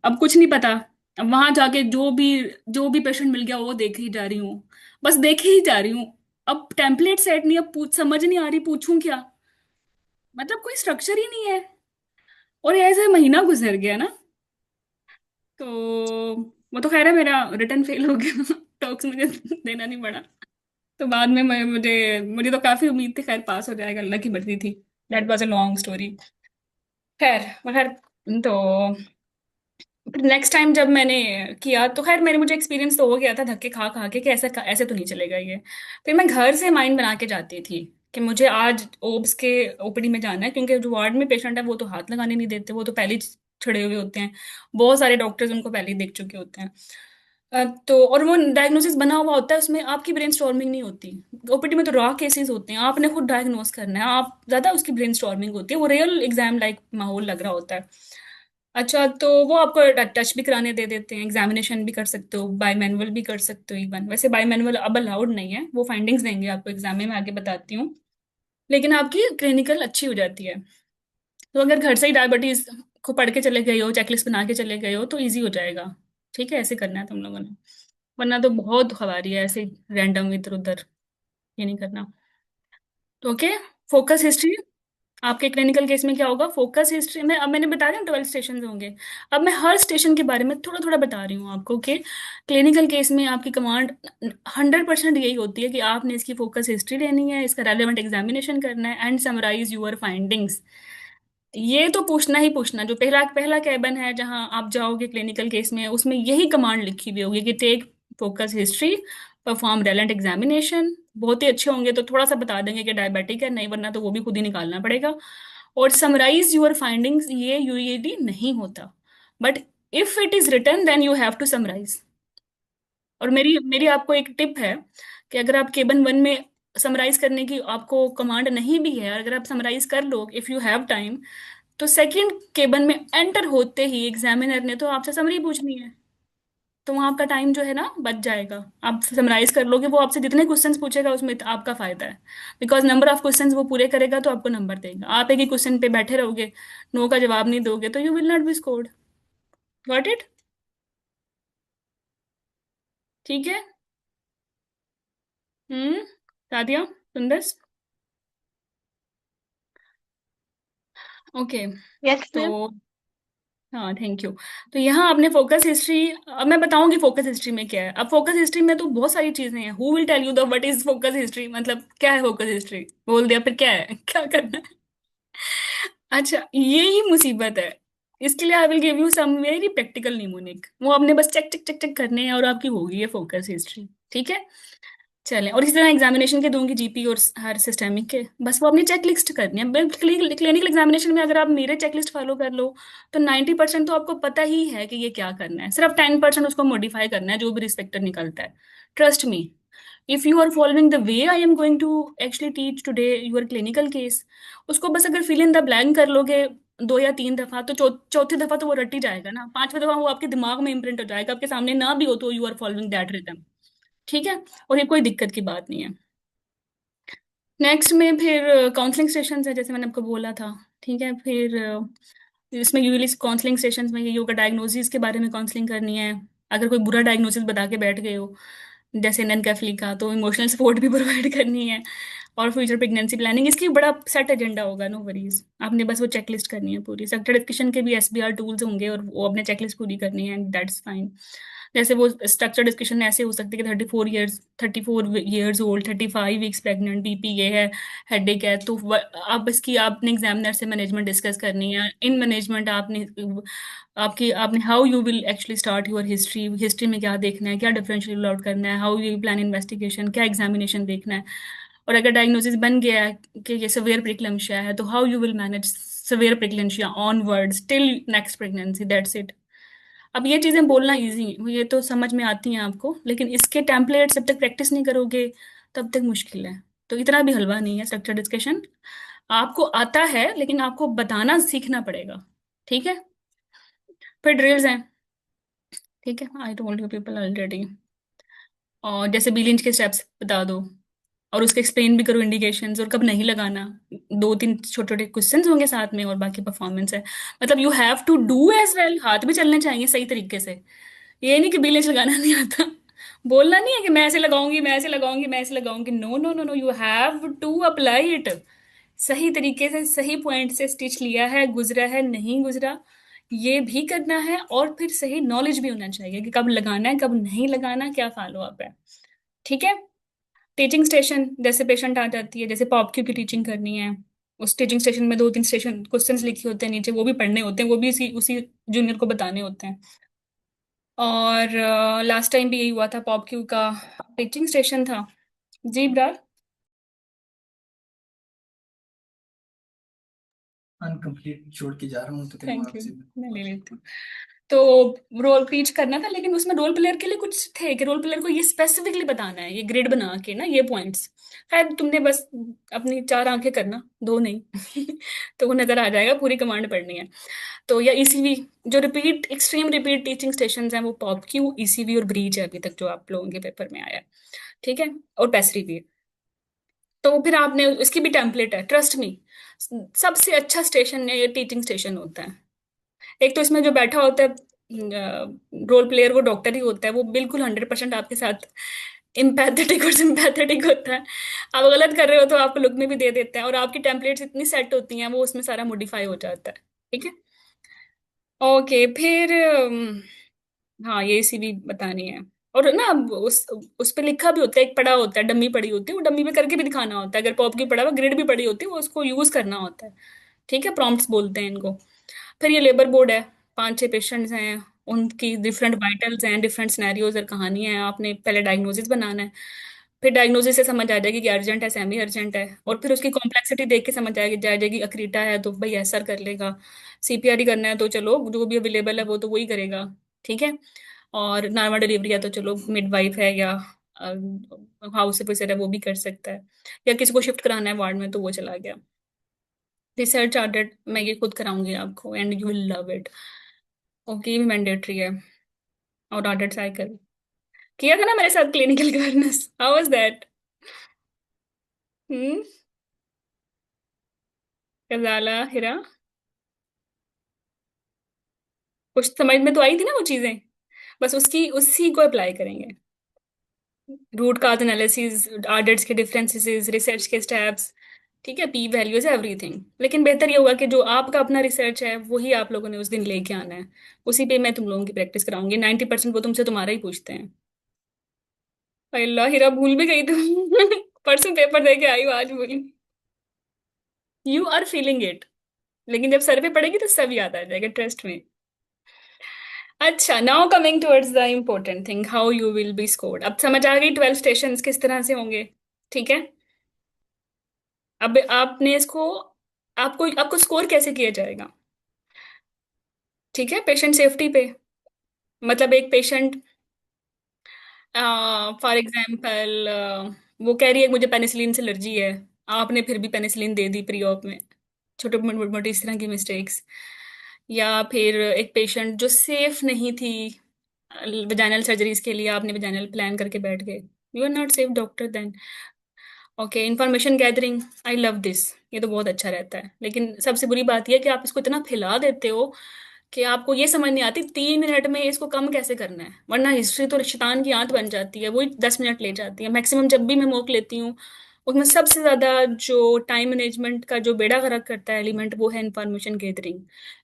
A: अब कुछ नहीं पता। अब वहां जाके जो भी पेशेंट मिल गया वो देख ही जा रही हूँ, बस देखे ही जा रही हूँ। अब टेम्पलेट सेट नहीं, अब पूछ समझ नहीं आ रही पूछूं क्या। मतलब कोई स्ट्रक्चर ही नहीं है। और ऐसे महीना गुजर गया ना। तो वो तो खैर है, मेरा रिटर्न फेल हो गया। टॉक्स मुझे देना नहीं पड़ा। तो बाद में मुझे मुझे तो काफी उम्मीद थी, खैर पास हो जाएगा, अल्लाह की मर्जी थी। That was a long story. खैर, मगर तो फिर नेक्स्ट टाइम जब मैंने किया तो खैर मुझे एक्सपीरियंस तो हो गया था, धक्के खा खा के, कि ऐसे ऐसे तो नहीं चलेगा ये। फिर मैं घर से माइंड बना के जाती थी कि मुझे आज ओब्स के ओपीडी में जाना है, क्योंकि जो वार्ड में पेशेंट है वो तो हाथ लगाने नहीं देते, वो तो पहले ही छिड़े हुए होते हैं। बहुत सारे डॉक्टर्स उनको पहले ही देख चुके होते हैं। तो और वो डायग्नोसिस बना हुआ होता है, उसमें आपकी ब्रेन स्टॉर्मिंग नहीं होती। ओपीडी में तो रॉ केसेस होते हैं, आपने खुद डायग्नोस करना है, आप ज्यादा उसकी ब्रेन स्टॉर्मिंग होती है, वो रियल एग्जाम लाइक माहौल लग रहा होता है। अच्छा, तो वो आपको टच भी कराने दे देते हैं, एग्जामिनेशन भी कर सकते हो, बाय मैनुअल भी कर सकते हो। इवन वैसे बाय मैनुअल अब अलाउड नहीं है, वो फाइंडिंग्स देंगे आपको एग्जाम में, मैं आगे बताती हूँ। लेकिन आपकी क्लिनिकल अच्छी हो जाती है। तो अगर घर से ही डायबिटीज को पढ़ के चले गए हो, चेकलिस्ट बना के चले गए हो, तो इजी हो जाएगा। ठीक है, ऐसे करना है तुम लोगों ने। वरना तो बहुत खबारी है ऐसे रैंडम इधर उधर, ये नहीं करना। तो ओके, फोकस हिस्ट्री। आपके क्लिनिकल केस में क्या होगा, फोकस हिस्ट्री में, अब मैंने बता दिया 12 स्टेशन होंगे। अब मैं हर स्टेशन के बारे में थोड़ा थोड़ा बता रही हूँ आपको कि क्लिनिकल केस में आपकी कमांड 100% यही होती है कि आपने इसकी फोकस हिस्ट्री लेनी है, इसका रेलेवेंट एग्जामिनेशन करना है, एंड समराइज यूर फाइंडिंग्स। ये तो पूछना ही पूछना, जो पहला पहला कैबन है जहां आप जाओगे क्लिनिकल केस में, उसमें यही कमांड लिखी हुई होगी कि take focus history, perform relevant examination. बहुत ही अच्छे होंगे तो थोड़ा सा बता देंगे कि डायबिटिक है, नहीं वरना तो वो भी खुद ही निकालना पड़ेगा। और समराइज यूर फाइंडिंग्स, ये यूएडी नहीं होता, but if it is written then you have to summarise. और मेरी मेरी आपको एक टिप है कि अगर आप केबन वन में समराइज करने की आपको कमांड नहीं भी है, अगर आप समराइज कर लो इफ यू हैव टाइम, तो सेकंड केबन में एंटर होते ही एग्जामिनर ने तो आपसे समरी पूछनी है। तो वहां आपका टाइम जो है ना बच जाएगा। आप समराइज कर लोगे, वो आपसे जितने क्वेश्चंस पूछेगा उसमें आपका फायदा है। बिकॉज नंबर ऑफ क्वेश्चंस वो पूरे करेगा तो आपको नंबर देगा। आप एक ही क्वेश्चन पे बैठे रहोगे, नो का जवाब नहीं दोगे, तो you will not be scored. Got it? ठीक है। हम्म। सादिया, सुंदर। ओके।
B: यस
A: तो
B: मैम।
A: हाँ, थैंक यू। तो यहाँ आपने फोकस हिस्ट्री, अब मैं बताऊंगी फोकस हिस्ट्री में क्या है। अब फोकस हिस्ट्री में तो बहुत सारी चीजें हैं, who will tell you the what is focus history, मतलब क्या है फोकस हिस्ट्री, बोल दिया फिर क्या है, क्या करना है। अच्छा, ये ही मुसीबत है। इसके लिए I will give you some very practical mnemonic, वो आपने बस चेक चेक चेक चेक करने हैं और आपकी होगी ये फोकस हिस्ट्री। ठीक है। चलें, और इसी तरह एग्जामिनेशन के दूंगी जीपी और हर सिस्टमिक के, बस वो अपनी चेक लिस्ट करनी है। क्लिनिकल एग्जामिनेशन में अगर आप मेरे चेक लिस्ट फॉलो कर लो तो 90% तो आपको पता ही है कि ये क्या करना है, सिर्फ 10% उसको मॉडिफाई करना है जो भी रिस्पेक्टर निकलता है। Trust me, if you are following the way I am going to actually teach today your clinical case, उसको बस अगर फिल इन द ब्लैंक कर लोगे 2 या 3 दफा, तो चौथी दफा तो वो रट ही जाएगा ना, 5वें दफा वो आपके दिमाग में इम्प्रिंट हो जाएगा, आपके सामने ना भी हो तो you are following that rhythm. ठीक है, और ये कोई दिक्कत की बात नहीं है। नेक्स्ट में फिर काउंसलिंग सेशंस है, जैसे मैंने आपको बोला था। ठीक है, फिर इसमें यूजली काउंसलिंग सेशंस में ये योगा डायग्नोसिस के बारे में काउंसलिंग करनी है। अगर कोई बुरा डायग्नोसिस बता के बैठ गए हो, जैसे ननकैफली का, तो इमोशनल सपोर्ट भी प्रोवाइड करनी है। और फ्यूचर प्रेगनेंसी प्लानिंग, इसकी बड़ा सेट एजेंडा होगा, नो वरीज, आपने बस वो चेकलिस्ट करनी है पूरी। सेक्टर एजुकेशन के भी एसबीआर टूल्स होंगे और वो अपने चेकलिस्ट पूरी करनी है, दैट्स फाइन। जैसे वो स्ट्रक्चर डिस्कशन ऐसे हो सकती है कि 34 years old, 35 weeks pregnant, BP ये है, हेडेक है, तो आप इसकी आपने एग्जामिनर से मैनेजमेंट डिस्कस करनी है। इन मैनेजमेंट आपने आपकी आपने how you will actually start your history, history में क्या देखना है, क्या डिफरेंशियल आउट करना है, हाउ यू प्लान इन्वेस्टिगेशन, क्या एग्जामिनेशन देखना है। और अगर डायग्नोसिस बन गया है कि ये सवेयर प्रिक्लम्शिया है, तो how you will manage severe preeclampsia onwards till next pregnancy, that's it. अब ये चीजें बोलना इजी है, ये तो समझ में आती हैं आपको, लेकिन इसके टेम्पलेट जब तक प्रैक्टिस नहीं करोगे तब तक मुश्किल है। तो इतना भी हलवा नहीं है स्ट्रक्चर डिस्कशन, आपको आता है लेकिन आपको बताना सीखना पड़ेगा। ठीक है, फिर ड्रिल्स हैं। ठीक है, आई टोल्ड यू पीपल ऑलरेडी। और जैसे बीलिंज के स्टेप्स बता दो, और उसके एक्सप्लेन भी करो इंडिकेशंस और कब नहीं लगाना। 2-3 छोटे छोटे क्वेश्चंस होंगे साथ में, और बाकी परफॉर्मेंस है। मतलब you have to do as well, हाथ भी चलने चाहिए सही तरीके से। ये नहीं कि बीलेज लगाना नहीं आता, बोलना नहीं है कि मैं ऐसे लगाऊंगी, मैं ऐसे लगाऊंगी, मैं ऐसे लगाऊंगी, no no no no, you have to apply it सही तरीके से, सही पॉइंट से स्टिच लिया है, गुजरा है, नहीं गुजरा, ये भी करना है। और फिर सही नॉलेज भी होना चाहिए कि कब लगाना है, कब नहीं लगाना, क्या फॉलो अप है। ठीक है, टीचिंग स्टेशन, जैसे पेशेंट आ जाती है, जैसे पॉप क्यू की टीचिंग करनी है, उस टीचिंग स्टेशन में 2-3 स्टेशन क्वेश्चंस लिखे होते हैं नीचे, वो भी पढ़ने होते हैं, वो भी उसी उसी जूनियर को बताने होते हैं। और लास्ट टाइम भी यही हुआ था, पॉप क्यू का टीचिंग स्टेशन था। जी ब्रार। अनकंप्लीट छोड़ के जा रहा हूँ, तो थैंक यू, मैं ले लेती हूँ। तो रोल टीच करना था, लेकिन उसमें रोल प्लेयर के लिए कुछ थे कि रोल प्लेयर को ये स्पेसिफिकली बताना है, ये ग्रिड बना के ना, ये पॉइंट्स। खैर तुमने बस अपनी 4 आंखें करना, दो नहीं तो वो नजर आ जाएगा, पूरी कमांड पढ़नी है। तो या ईसीवी, जो repeat extreme repeat teaching station हैं, वो पॉप क्यू, ईसीवी और ब्रीच है अभी तक जो आप लोगों के पेपर में आया है। ठीक है, और पैसरी भी। तो फिर आपने इसकी भी टेम्पलेट है, ट्रस्ट मी। सबसे अच्छा स्टेशन है ये टीचिंग स्टेशन होता है। एक तो इसमें जो बैठा होता है रोल प्लेयर, वो डॉक्टर ही होता है, वो बिल्कुल 100% आपके साथ इम्पैथेटिक और सिंपैथेटिक होता है। आप गलत कर रहे हो तो आपको लुक में भी दे देता है, और आपकी टेम्पलेट्स इतनी सेट होती हैं, वो उसमें सारा मॉडिफाई हो जाता है। ठीक है, ओके, फिर हाँ ये सी भी बतानी है। और ना उस पे लिखा भी होता है, एक पढ़ा होता है, डमी पड़ी होती है, वो डमी पे करके भी दिखाना होता है। अगर पॉप की पढ़ा हुआ ग्रिड भी पड़ी होती है, वो उसको यूज करना होता है। ठीक है, प्रॉम्प्ट्स बोलते हैं इनको। फिर ये लेबर बोर्ड है, 5-6 पेशेंट्स हैं, उनकी डिफरेंट वाइटल्स हैं, डिफरेंट सिनेरियोज और कहानियां हैं, आपने पहले डायग्नोसिस बनाना है। फिर डायग्नोसिस से समझ आ जाएगी कि अर्जेंट है, सेमी अर्जेंट है, और फिर उसकी कॉम्प्लेक्सिटी देख के समझ आएगी, जाएगी अक्रीटा है तो भाई एसआर कर लेगा, सीपीआर ही करना है तो चलो जो भी अवेलेबल है वो तो वही करेगा। ठीक है, और नॉर्मल डिलीवरी है तो चलो मिडवाइफ है या हाउस ऑफिसर है वो भी कर सकता है, या किसी को शिफ्ट कराना है वार्ड में तो वो चला गया। रिसर्च ऑडिट मैं ये खुद कराऊंगी आपको, and you will love it. Okay, mandatory है। और ऑडिट साइकिल किया था ना मेरे साथ, clinical governance, how was that? Hmm, कजाला हिरा, कुछ समझ में तो आई थी ना वो चीजें, बस उसकी उसी को अप्लाई करेंगे। रूट काज एनालिसिस, ऑडिट्स के डिफरेंसेस, रिसर्च के स्टेप्स, ठीक है, पी वैल्यूज, एवरीथिंग। लेकिन बेहतर ये होगा कि जो आपका अपना रिसर्च है वही आप लोगों ने उस दिन लेके आना है, उसी पे मैं तुम लोगों की प्रैक्टिस कराऊंगी। 90% वो तुमसे तुम्हारा ही पूछते हैं। अल्लाह हीरा, भूल भी गई तुम परसों पेपर दे के आई हो, आज भूली। यू आर फीलिंग इट, लेकिन जब सर पे पड़ेगी तो सब याद आ जाएगा, ट्रस्ट में। अच्छा, now coming towards the important thing, how you will be scored. अब समझ आ गई 12 स्टेशंस किस तरह से होंगे। ठीक है। अब आपने इसको, आपको आपको स्कोर कैसे किया जाएगा। ठीक है, पेशेंट सेफ्टी पे। मतलब एक पेशेंट, फॉर एग्जाम्पल, वो कह रही है मुझे पेनिसिलिन से एलर्जी है, आपने फिर भी पेनिसिलिन दे दी प्री ऑप में। छोटे मोटे मोटे इस तरह की मिस्टेक्स। या फिर एक पेशेंट जो सेफ नहीं थी वजाइनल सर्जरीज के लिए, आपने वजाइनल प्लान करके बैठ गए। You are not safe doctor then. Okay, information gathering, I love this. ये तो बहुत अच्छा रहता है, लेकिन सबसे बुरी बात यह है कि आप इसको इतना फैला देते हो कि आपको ये समझ नहीं आती 3 मिनट में इसको कम कैसे करना है, वरना हिस्ट्री तो शैतान की आंत बन जाती है, वही 10 मिनट ले जाती है मैक्सिमम। जब भी मैं मॉक लेती हूँ उसमें सबसे ज्यादा जो टाइम मैनेजमेंट का जो बेड़ा गर्क करता है एलिमेंट, वो है information gathering.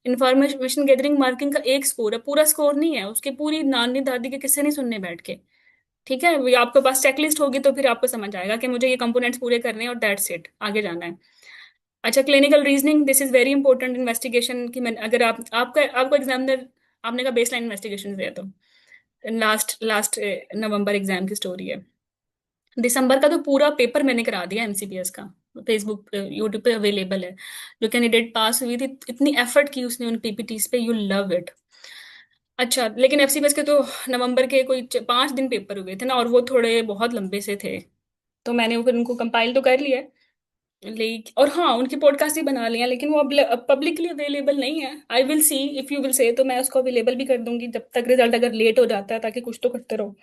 A: Information gathering marking का एक स्कोर है, पूरा स्कोर नहीं है, उसकी पूरी नानी दादी के किस्से नहीं सुनने बैठ के। ठीक है, ये आपके पास चेकलिस्ट होगी तो फिर आपको समझ आएगा कि मुझे ये कंपोनेंट्स पूरे करने हैं और दैट्स इट, आगे जाना है। अच्छा, clinical reasoning, this is very important investigation की। मैं अगर आपका आपको एग्जामिनर, आपने का बेसलाइन इन्वेस्टिगेशन दिया तो लास्ट लास्ट नवंबर एग्जाम की स्टोरी है। दिसंबर का तो पूरा पेपर मैंने करा दिया एमसीपीएस का, फेसबुक यूट्यूब पे अवेलेबल है। जो कैंडिडेट पास हुई थी, इतनी एफर्ट की उसने उन पीपीटीज पे, यू लव इट। अच्छा, लेकिन एफसीपीएस के तो नवंबर के कोई 5 दिन पेपर हुए थे ना, और वो थोड़े बहुत लंबे से थे। तो मैंने फिर उनको कंपाइल तो कर लिया, लेकिन और हाँ उनकी पॉडकास्ट ही बना लिया, लेकिन वो अब पब्लिकली अवेलेबल नहीं है। I will see if you will say, तो मैं उसको अवेलेबल भी कर दूंगी जब तक रिजल्ट अगर लेट हो जाता है, ताकि कुछ तो करते रहो।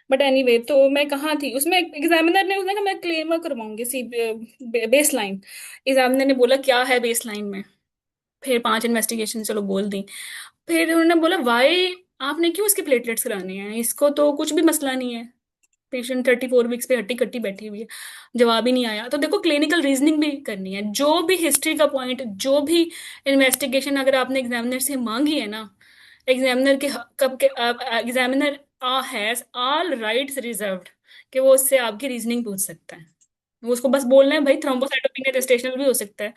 A: बट एनीवे, तो मैं कहाँ थी उसमें, एग्जामिनर ने उसने कहा मैं क्लेम करवाऊंगी सी बेस लाइन। एग्जामिनर ने बोला क्या है बेस लाइन में, फिर 5 इन्वेस्टिगेशन चलो बोल दी। फिर उन्होंने बोला वाई, आपने क्यों इसके प्लेटलेट्स कराने हैं, इसको तो कुछ भी मसला नहीं है, पेशेंट 34 वीक्स पे हट्टी कट्टी बैठी हुई है। जवाब ही नहीं आया। तो देखो, क्लिनिकल रीजनिंग भी करनी है, जो भी हिस्ट्री का पॉइंट, जो भी इन्वेस्टिगेशन अगर आपने एग्जामिनर से मांगी है ना, एग्जामिनर के कब के examiner has all rights reserved कि वो उससे आपकी रीजनिंग पूछ सकता है। वो उसको बस बोलना है भाई थ्रोम्बोसाइटोपेनिया जेस्टेशनल भी हो सकता है।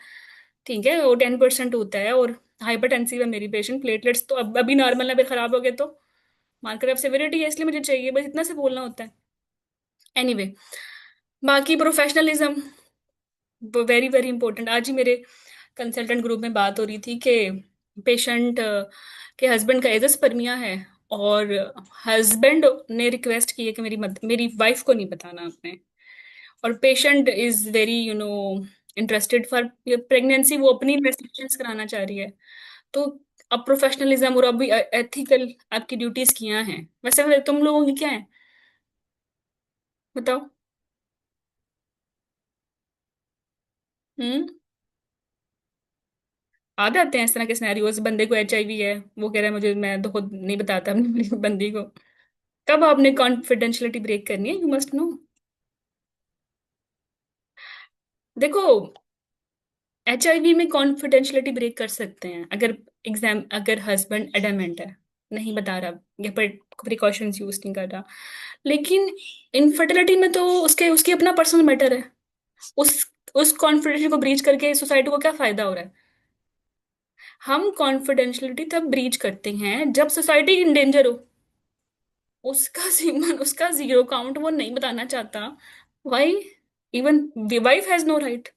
A: ठीक है, वो 10% होता है, और हाइपरटेंसिव है मेरी पेशेंट, प्लेटलेट्स तो अब अभी नॉर्मल है, फिर खराब हो गए तो मार्कर ऑफ सिविरिटी है, इसलिए मुझे चाहिए, बस इतना से बोलना होता है। एनीवे, बाकी प्रोफेशनलिज्म वेरी वेरी इंपॉर्टेंट। आज ही मेरे कंसल्टेंट ग्रुप में बात हो रही थी कि पेशेंट के हस्बैंड का एजोस्पर्मिया है, और हस्बैंड ने रिक्वेस्ट की है कि मेरी वाइफ को नहीं बताना आपने, और patient is very interested for pregnancy, वो अपनी इन्वेस्टिगेशंस कराना चाह रही है। तो अब प्रोफेशनलिज्म और अभी एथिकल आपकी ड्यूटीज किया हैं, वैसे तुम लोगों की क्या है, बताओ। हम्म। आ जाते हैं इस तरह के सिनेरियोज, बंदे को एचआईवी है, वो कह रहा है मुझे, मैं तो खुद नहीं बताता अपनी बंदी को। कब आपने कॉन्फिडेंशियलिटी ब्रेक करनी है, यू मस्ट नो। देखो, एचआईवी में कॉन्फिडेंशियलिटी ब्रेक कर सकते हैं अगर अगर हस्बैंड एडमेंट है, नहीं बता रहा या पर प्रिकॉशंस यूज नहीं कर रहा। लेकिन इनफर्टिलिटी में तो उसके उसकी अपना पर्सनल मैटर है। उस उस कॉन्फिडेंशियल को ब्रीच करके सोसाइटी को क्या फायदा हो रहा है। हम कॉन्फिडेंशियलिटी तब ब्रीच करते हैं जब सोसाइटी इन डेंजर हो, उसका जीरो काउंट वो नहीं बताना चाहता। Why, even wife has no right.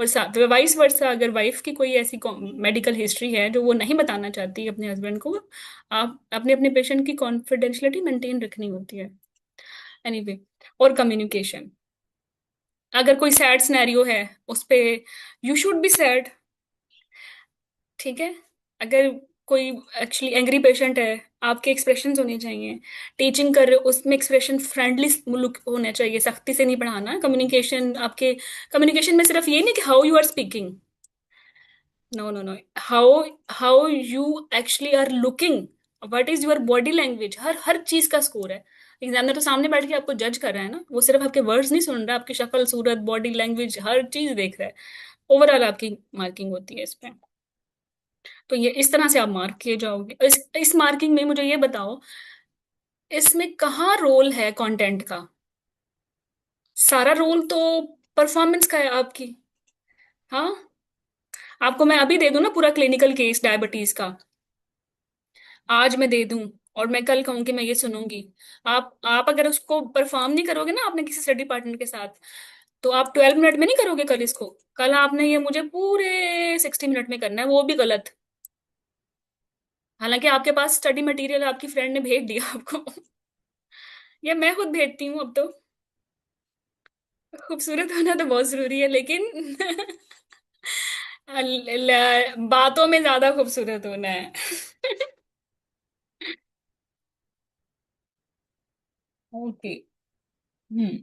A: और वाइस वर्सा, अगर वाइफ की कोई ऐसी मेडिकल हिस्ट्री है जो वो नहीं बताना चाहती अपने हस्बैंड को, आप अपने अपने पेशेंट की कॉन्फिडेंशियलिटी मेंटेन रखनी होती है। एनीवे, और कम्युनिकेशन, अगर कोई सैड सिनेरियो है उस पे, यू शुड बी सैड। ठीक है, अगर कोई एक्चुअली एंग्री पेशेंट है, आपके एक्सप्रेशंस होने चाहिए। टीचिंग कर रहे हो उसमें एक्सप्रेशन फ्रेंडली लुक होना चाहिए, सख्ती से नहीं पढ़ाना। कम्युनिकेशन आपके, कम्युनिकेशन में सिर्फ ये नहीं कि how you are speaking, no no no, how how you actually are looking, what is your body language, हर हर चीज का स्कोर है। एग्जामिनर तो सामने बैठ के आपको जज कर रहा है ना, वो सिर्फ आपके वर्ड्स नहीं सुन रहा, आपकी शक्ल सूरत बॉडी लैंग्वेज हर चीज देख रहा है। ओवरऑल आपकी मार्किंग होती है इस पे। तो ये इस तरह से आप मार्क किए जाओगे। इस मार्किंग में मुझे ये बताओ, इसमें कहाँ रोल है कंटेंट का। सारा रोल तो परफॉर्मेंस का है आपकी। हाँ, आपको मैं अभी दे दूं ना पूरा क्लिनिकल केस डायबिटीज का, आज मैं दे दूं और मैं कल कहूं कि मैं ये सुनूंगी। आप अगर उसको परफॉर्म नहीं करोगे ना आपने किसी स्टडी पार्टनर के साथ, तो आप 12 मिनट में नहीं करोगे कल इसको। कल आपने ये मुझे पूरे 60 मिनट में करना है, वो भी गलत। हालांकि आपके पास स्टडी मटेरियल आपकी फ्रेंड ने भेज दिया आपको। या मैं खुद भेजती हूँ अब तो। खूबसूरत होना तो बहुत जरूरी है, लेकिन बातों में ज्यादा खूबसूरत होना है। ओके। हम्म।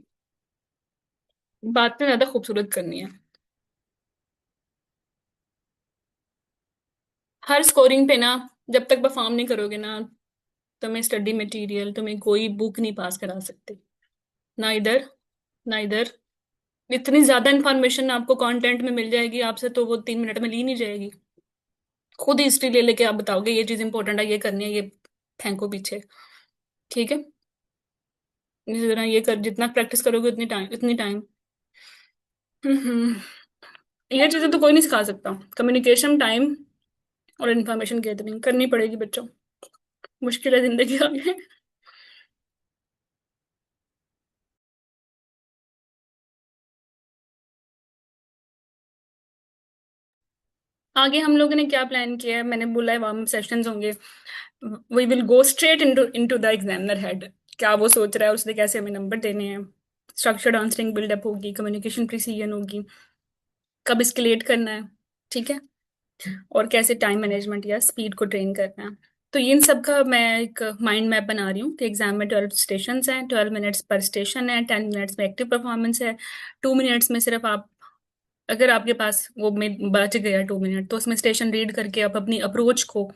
A: बात में ज्यादा खूबसूरत करनी है। हर स्कोरिंग पे ना, जब तक परफॉर्म नहीं करोगे ना, तुम्हें स्टडी मटेरियल, तुम्हें कोई बुक नहीं पास करा सकते। ना इधर ना इधर। इतनी ज्यादा इंफॉर्मेशन आपको कंटेंट में मिल जाएगी आपसे, तो वो 3 मिनट में ली नहीं जाएगी। खुद हिस्ट्री ले लेके आप बताओगे ये चीज इंपॉर्टेंट है, ये करनी है, ये फेंको पीछे। ठीक है। इसी तरह ये कर, जितना प्रैक्टिस करोगे उतनी टाइम। हम्म। ये चीजें तो कोई नहीं सिखा सकता। कम्युनिकेशन, टाइम और इन्फॉर्मेशन गैदरिंग करनी पड़ेगी बच्चों। मुश्किल है जिंदगी आगे। आगे हम लोगों ने क्या प्लान किया है, मैंने बोला है वार्म सेशंस होंगे। We will go straight into into the examiner head. क्या वो सोच रहा है, उसने कैसे हमें नंबर देने हैं। स्ट्रक्चर्ड आंसरिंग बिल्डअप होगी, कम्युनिकेशन प्रिसीजन होगी, कब escalate करना है। ठीक है। और कैसे टाइम मैनेजमेंट या स्पीड को ट्रेन करना है। तो इन सब का मैं एक माइंड मैप बना रही हूँ कि एग्जाम में 12 स्टेशन हैं, 12 मिनट्स पर स्टेशन है, 10 मिनट्स में एक्टिव परफॉर्मेंस है, 2 मिनट्स में सिर्फ आप, अगर आपके पास वो में बच गया 2 मिनट, तो उसमें स्टेशन रीड करके आप अपनी अप्रोच को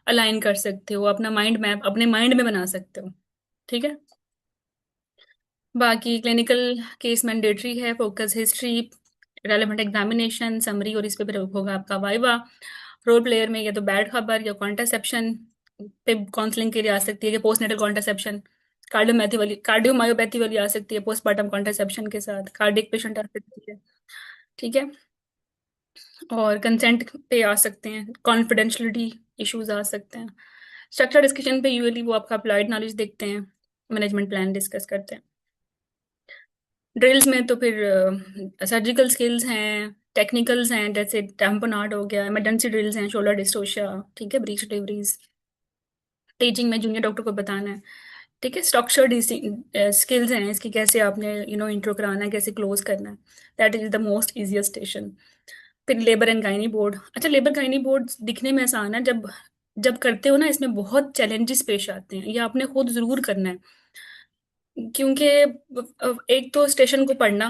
A: अलाइन कर सकते हो, अपना माइंड मैप अपने माइंड में बना सकते हो। ठीक है। बाकी क्लिनिकल केस मैंडेटरी है, focus history, relevant examination summary, और इस पे फिर होगा आपका वाइवा। रोल प्लेयर में या तो बैड खबर या कॉन्ट्रासेप्शन पे काउंसलिंग के लिए आ सकती है, कि पोस्टनेटल कॉन्ट्रासेप्शन। कार्डियोमायोपैथी वाली आ सकती है पोस्टमार्टम कॉन्ट्रासेप्शन के साथ, कार्डियक पेशेंट आ सकती है। ठीक है। और कंसेंट पे आ सकते हैं, कॉन्फिडेंशियलिटी इश्यूज आ सकते हैं। स्ट्रक्चर डिस्कशन पे यूजुअली वो आपका अप्लाइड नॉलेज देखते हैं, मैनेजमेंट प्लान डिस्कस करते हैं। ड्रिल्स में तो फिर सर्जिकल स्किल्स हैं, टेक्निकल्स हैं, जैसे टैम्पोनाड हो गया, इमरजेंसी ड्रिल्स हैं, शोल्डर डिस्टोशिया। ठीक है। Breach deliveries. टीचिंग में जूनियर डॉक्टर को बताना है। ठीक है। स्ट्रक्चर्ड स्किल्स हैं इसकी, कैसे आपने इंट्रो कराना है, कैसे क्लोज करना है। That is the most easiest station. फिर लेबर एंड गाइनी बोर्ड। अच्छा, लेबर गाइनी बोर्ड दिखने में आसान है, जब जब करते हो ना इसमें बहुत चैलेंजेस पेश आते हैं, ये आपने खुद जरूर करना है। क्योंकि एक तो स्टेशन को पढ़ना,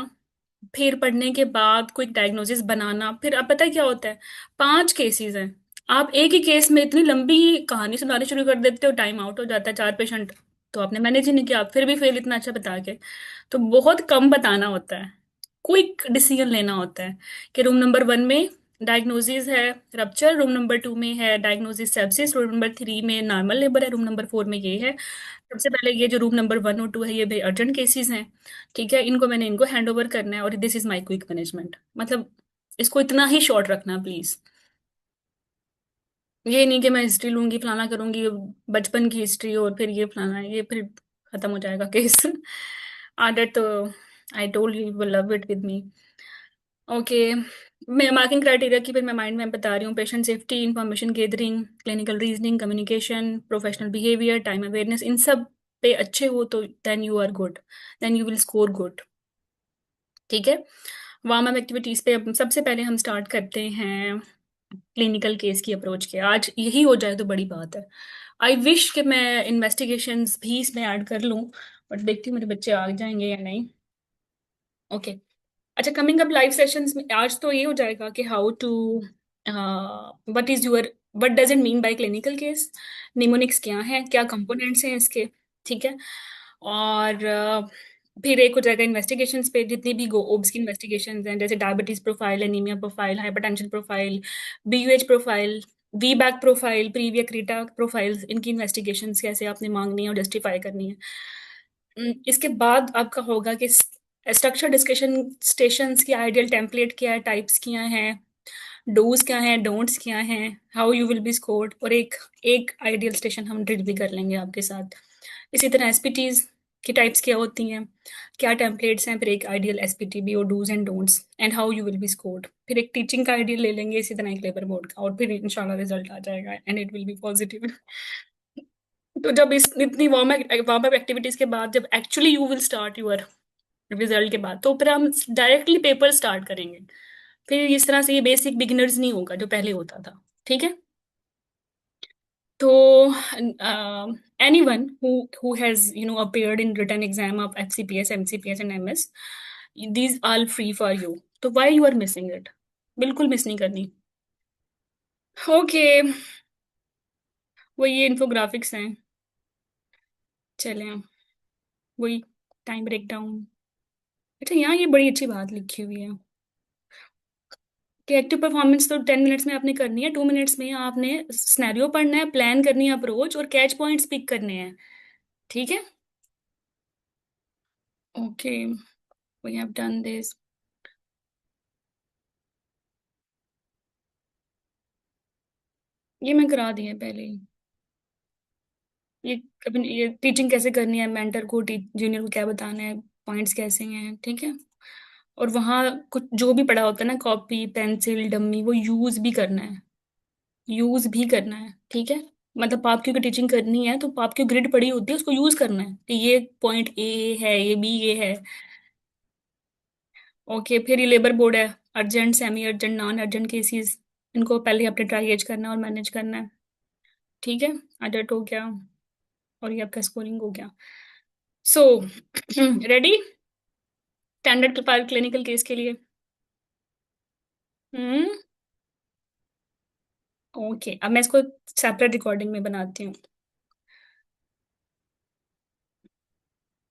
A: फिर पढ़ने के बाद कोई डायग्नोसिस बनाना, फिर अब पता है क्या होता है, 5 केसेस हैं। आप एक ही केस में इतनी लंबी कहानी सुनानी शुरू कर देते हो, टाइम आउट हो जाता है 4 पेशेंट। तो आपने मैनेज ही नहीं किया, आप फिर भी फेल इतना अच्छा बता के। तो बहुत कम बताना होता है, क्विक डिसीजन लेना होता है। कि रूम नंबर 1 में डायग्नोसिस है रप्चर, रूम नंबर 2 में है डायग्नोसिस सेप्सिस, रूम नंबर 3 में नॉर्मल लेबर है, रूम नंबर 4 में ये है। सबसे पहले ये जो रूम नंबर 1 और 2 है, ये भाई अर्जेंट केसेस हैं। ठीक है। इनको हैंड ओवर करना है, और this is my quick management. मतलब इसको इतना ही शॉर्ट रखना प्लीज। ये नहीं कि मैं हिस्ट्री लूंगी, फलाना करूंगी, बचपन की हिस्ट्री, और फिर ये फलाना, ये फिर खत्म हो जाएगा केस। आदत तो, I told you will love it with me. Okay. मैं मार्किंग क्राइटेरिया की फिर मैं माइंड में बता रही हूँ, patient safety, information gathering, clinical reasoning, communication, professional behaviour, time awareness, इन सब पे अच्छे हो तो then you are good, then you will score good. ठीक है। वार्म अप एक्टिविटीज पे अब सबसे पहले हम स्टार्ट करते हैं क्लिनिकल केस की अप्रोच के। आज यही हो जाए तो बड़ी बात है। आई विश कि मैं इन्वेस्टिगेशंस भी इसमें ऐड कर लूँ, बट देखती हूँ मेरे बच्चे आ जाएंगे या नहीं। ओके। अच्छा, कमिंग अप लाइव सेशंस में आज तो ये हो जाएगा कि how to, what is your, what does it mean by clinical case, mnemonics क्या है, क्या कंपोनेंट्स हैं इसके। ठीक है। और फिर एक हो जाएगा इन्वेस्टिगेशंस पे, जितनी भी गो ओब्स की इन्वेस्टिगेशंस हैं, जैसे diabetes profile, anaemia profile, hypertension profile, BUH profile, we back profile, previous क्रीटा प्रोफाइल्स, इनकी इन्वेस्टिगेशंस कैसे आपने मांगनी है और जस्टिफाई करनी है। इसके बाद आपका होगा कि स्ट्रक्चर डिस्कशन स्टेशंस की आइडियल टेम्पलेट क्या है, टाइप्स क्या हैं, डूज क्या है, डोंट्स क्या हैं, how you will be scored, और एक एक आइडियल स्टेशन हम ड्रिल भी कर लेंगे आपके साथ। इसी तरह एसपीटीज की टाइप्स क्या होती हैं, क्या टेम्पलेट्स हैं, फिर एक आइडियल एसपीटीबी और dos and don'ts and how you will be scored, फिर एक टीचिंग का आइडियल ले लेंगे, इसी तरह एक लेबर बोर्ड का, और फिर इंशाल्लाह रिजल्ट आ जाएगा and it will be positive. तो जब इस इतनी वार्म अप एक्टिविटीज के बाद जब actually you will start your result के बाद, तो फिर हम डायरेक्टली पेपर स्टार्ट करेंगे। फिर इस तरह से ये बेसिक बिगिनर्स नहीं होगा जो पहले होता था। ठीक है। तो anyone who has appeared in written exam of FCPS, MCPS and MS, these all free for you. तो why you are missing it? बिल्कुल मिस नहीं करनी। ओके। वो ये इन्फोग्राफिक्स हैं। चलें। वही टाइम ब्रेक डाउन। अच्छा, यहाँ ये बड़ी अच्छी बात लिखी हुई है कि एक्टिव परफॉर्मेंस तो 10 मिनट्स में आपने करनी है, 2 मिनट्स में आपने सिनेरियो पढ़ना है, प्लान करनी है अप्रोच, और कैच पॉइंट्स पिक करने हैं। ठीक है। Okay, we have done this. ये मैं करा दिया पहले ही। ये अपनी ये टीचिंग कैसे करनी है, मेंटर को जूनियर को क्या बताना है, पॉइंट्स कैसे हैं। ठीक है। और वहाँ कुछ जो भी पढ़ा होता है ना, कॉपी पेंसिल डमी, वो यूज भी करना है। यूज भी करना है। ठीक है। मतलब आप क्योंकि टीचिंग करनी है, तो आपकी ग्रिड पड़ी होती है, उसको यूज करना है कि ये पॉइंट ए है, ये बी ये है। ओके, फिर ये लेबर बोर्ड है। Urgent, semi urgent, non urgent cases, इनको पहले अपने ट्राइएज करना है और मैनेज करना है। ठीक है। अर्जेंट हो गया, और ये आपका स्कोरिंग हो गया। So ready standard file clinical case के लिए। हम्म। ओके, अब मैं इसको सेपरेट रिकॉर्डिंग में बनाती हूँ।